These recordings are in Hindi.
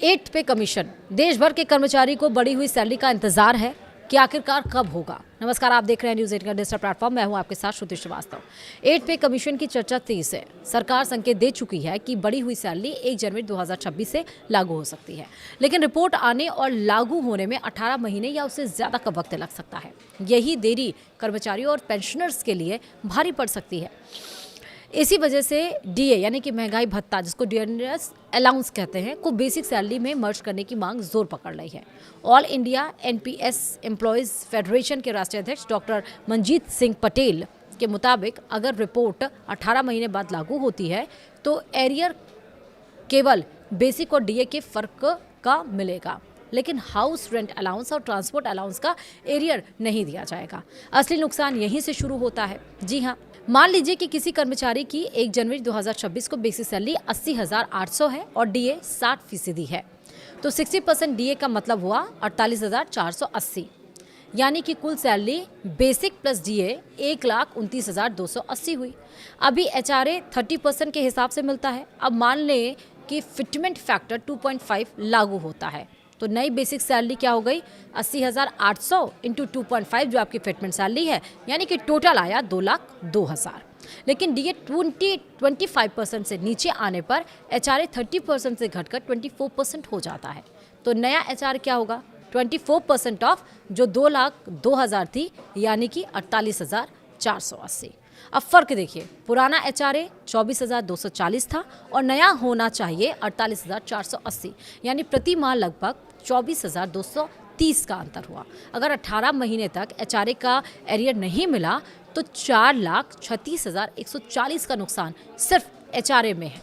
8 पे कमीशन, देश भर के कर्मचारी को बढ़ी हुई सैलरी का इंतजार है कि आखिरकार कब होगा। नमस्कार, आप देख रहे हैं न्यूज़ 8 का डिजिटल प्लेटफॉर्म। मैं हूं आपके साथ श्रुति श्रीवास्तव। 8 पे कमीशन की चर्चा तेज है। सरकार संकेत दे चुकी है कि बढ़ी हुई सैलरी 1 जनवरी 2026 से लागू हो सकती है, लेकिन रिपोर्ट आने और लागू होने में 18 महीने या उससे ज्यादा का वक्त लग सकता है। यही देरी कर्मचारियों और पेंशनर्स के लिए भारी पड़ सकती है। इसी वजह से डीए यानी कि महंगाई भत्ता, जिसको डियरनेस अलाउंस कहते हैं, को बेसिक सैलरी में मर्ज करने की मांग जोर पकड़ रही है। All India NPS employees federation के राष्ट्रीय अध्यक्ष डॉक्टर मनजीत सिंह पटेल के मुताबिक अगर रिपोर्ट 18 महीने बाद लागू होती है तो एरियर केवल बेसिक और डीए के फर्क का मिलेगा, लेकिन हाउस रेंट अलाउंस और ट्रांसपोर्ट अलाउंस का एरियर नहीं दिया जाएगा। असली नुकसान यहीं से शुरू होता है। जी हाँ, मान लीजिए कि किसी कर्मचारी की 1 जनवरी 2026 को बेसिक सैलरी 80,800 है और डीए 60% है, तो 60% डीए का मतलब हुआ 48,480, यानी कि कुल सैलरी बेसिक प्लस डीए 1,29,280 हुई। अभी एचआरए 30% के हिसाब से मिलता है। अब मान लें कि फिटमेंट फैक्टर 2.5 लागू होता है, तो नई बेसिक सैलरी क्या हो गई? 80,800 इंटू 2.5, जो आपकी फिटमेंट सैलरी है, यानी कि टोटल आया 2,02,000। लेकिन डीए 25% से नीचे आने पर एचआरए 30% से घटकर 24% हो जाता है। तो नया एचआर क्या होगा? 24% ऑफ जो 2,02,000 थी, यानी कि 48,480। अब फर्क देखिए, पुराना एचआरए 24,240 था और नया होना चाहिए 48,480, यानी प्रति माह लगभग 24,230 का अंतर हुआ। अगर 18 महीने तक एचआरए का एरियर नहीं मिला तो 4,36,140 का नुकसान सिर्फ एचआरए में है।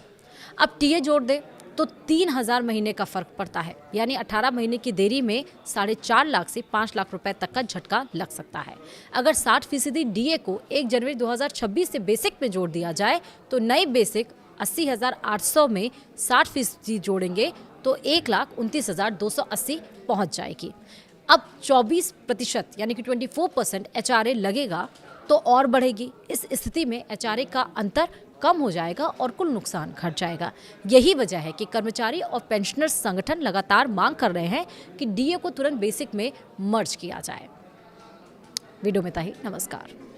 अब टीए जोड़ दे तो 3,000 महीने का फर्क पड़ता है, यानी 18 महीने की देरी में 4.5 लाख से 5 लाख रुपए तक का झटका लग सकता है। अगर 60% डीए को 1 जनवरी 2026 से बेसिक में जोड़ दिया जाए तो नई बेसिक 80,800 में 60% जोड़ेंगे तो 1,29,280 पहुंच जाएगी। अब 24% यानी कि 24% एचआरए लगेगा तो और बढ़ेगी। इस स्थिति में एचआरए का अंतर कम हो जाएगा और कुल नुकसान घट जाएगा। यही वजह है कि कर्मचारी और पेंशनर्स संगठन लगातार मांग कर रहे हैं कि डीए को तुरंत बेसिक में मर्ज किया जाए। वीडियो में था ही। नमस्कार।